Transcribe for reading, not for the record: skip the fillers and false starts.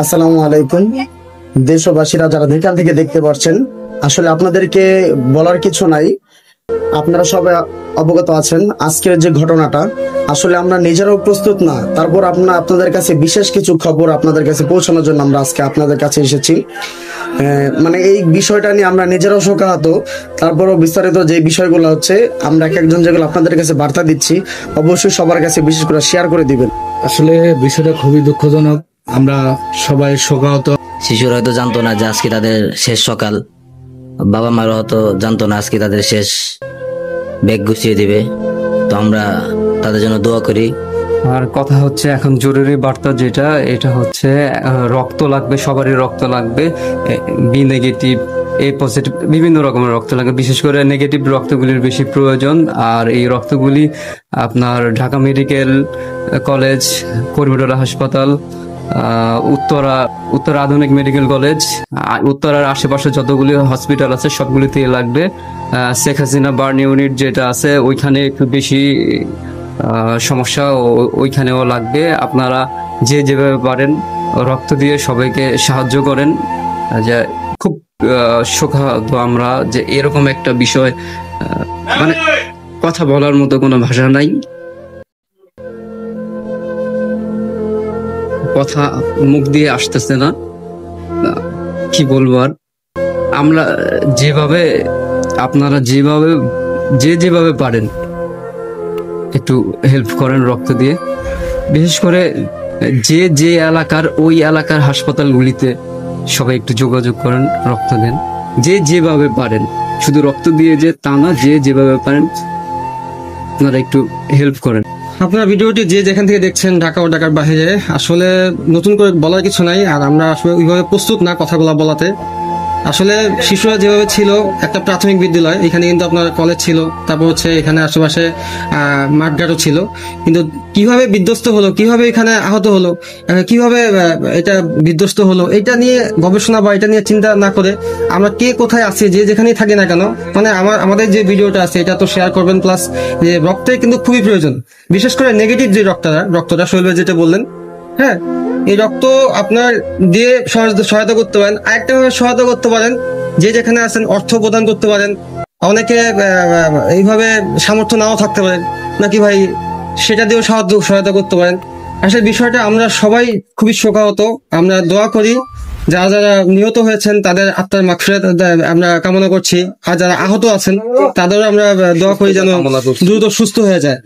আসসালামু আলাইকুম। দেশবাসীরা যারা যেখান থেকে দেখতে পাচ্ছেন, আসলে আপনাদেরকে বলার কিছু নাই, আপনারা সবাই অবগত আছেন। আজকের যে ঘটনাটা, আসলে আমরা নিজেরাও প্রস্তুত না, তারপর আপনাদের কাছে বিশেষ কিছু খবর আপনাদের কাছে পৌঁছানোর জন্য আমরা আজকে আপনাদের কাছে এসেছি। মানে এই বিষয়টা নিয়ে আমরা নিজেরাও শোকাহত। তারপরও বিস্তারিত যে বিষয়গুলো হচ্ছে, আমরা এক একজন যেগুলো আপনাদের কাছে বার্তা দিচ্ছি, অবশ্যই সবার কাছে বিশেষ করে শেয়ার করে দিবেন। আসলে বিষয়টা খুবই দুঃখজনক, আমরা সবাই শোকাহত। শিশুরা হয়তো জানতো না যে আজকে তাদের শেষ সকাল, বাবা মারা হয়তো জানতো না আজকে তাদের শেষ ব্যাগ গুছিয়ে দিবে। তো আমরা তাদের জন্য দোয়া করি। আর কথা হচ্ছে এখন জরুরি বার্তা যেটা, এটা হচ্ছে রক্ত লাগবে, সবারই রক্ত লাগবে। বি নেগেটিভ, এ পজিটিভ, বিভিন্ন রকমের রক্ত লাগবে। বিশেষ করে নেগেটিভ রক্তগুলির বেশি প্রয়োজন। আর এই রক্তগুলি আপনার ঢাকা মেডিকেল কলেজ, কর্মীটোলা হাসপাতাল, উত্তরা আধুনিক মেডিকেল কলেজ, উত্তরার আশেপাশে যতগুলি হসপিটাল আছে সবগুলিতেই লাগবে। শেখ হাসিনা বার্ন ইউনিট যেটা আছে ওইখানে একটু বেশি সমস্যা, ওইখানেও লাগবে। আপনারা যে যেভাবে পারেন রক্ত দিয়ে সবাইকে সাহায্য করেন। যে খুব শোকাহত আমরা যে এরকম একটা বিষয়, মানে কথা বলার মতো কোনো ভাষা নাই, কথা মুখ দিয়ে আসতেছে না, কি বলবো আর। আমরা যেভাবে, আপনারা যেভাবে পারেন একটু হেল্প করেন রক্ত দিয়ে। বিশেষ করে যে এলাকার, ওই এলাকার হাসপাতালগুলিতে সবাই একটু যোগাযোগ করেন, রক্ত দেন যেভাবে পারেন। শুধু রক্ত দিয়ে যে তা না, যেভাবে পারেন আপনারা একটু হেল্প করেন। আপনারা ভিডিওটি যে যেখান থেকে দেখছেন, ঢাকা ও ঢাকার বাইরে, আসলে নতুন করে বলার কিছু নাই। আর আমরা আসলে ওইভাবে প্রস্তুত না কথাগুলো বলাতে। আসলে শিশুরা যেভাবে ছিল, একটা প্রাথমিক বিদ্যালয়, এখানে কিন্তু আপনার কলেজ ছিল, তারপর হচ্ছে এখানে আশেপাশে মাঠঘাটও ছিল, কিন্তু কিভাবে বিধ্বস্ত হলো, কিভাবে এখানে আহত হলো, কিভাবে এটা বিধ্বস্ত হলো, এটা নিয়ে গবেষণা বা এটা নিয়ে চিন্তা না করে আমরা কে কোথায় আছি, যে যেখানেই থাকি না কেন, মানে আমাদের যে ভিডিওটা আছে এটা তো শেয়ার করবেন। প্লাস যে রক্তের কিন্তু খুবই প্রয়োজন, বিশেষ করে নেগেটিভ যে রক্তটা শৈলভাই যেটা বললেন, হ্যাঁ, এই রক্ত আপনার দিয়ে সহায়তা করতে পারেন। আরেকটা ভাবে সহায়তা করতে পারেন, যে যেখানে আছেন অর্থ প্রদান করতে পারেন। অনেকে এইভাবে সামর্থ্য নাও থাকতে পারেন, নাকি ভাই সেটা দিয়েও সহায়তা করতে পারেন। আসলে বিষয়টা আমরা সবাই খুবই শোকাহত। আমরা দোয়া করি যারা যারা নিহত হয়েছেন তাদের আত্মার মাগফিরাত আমরা কামনা করছি। আর যারা আহত আছেন তাদেরও আমরা দোয়া করি যেন দ্রুত সুস্থ হয়ে যায়।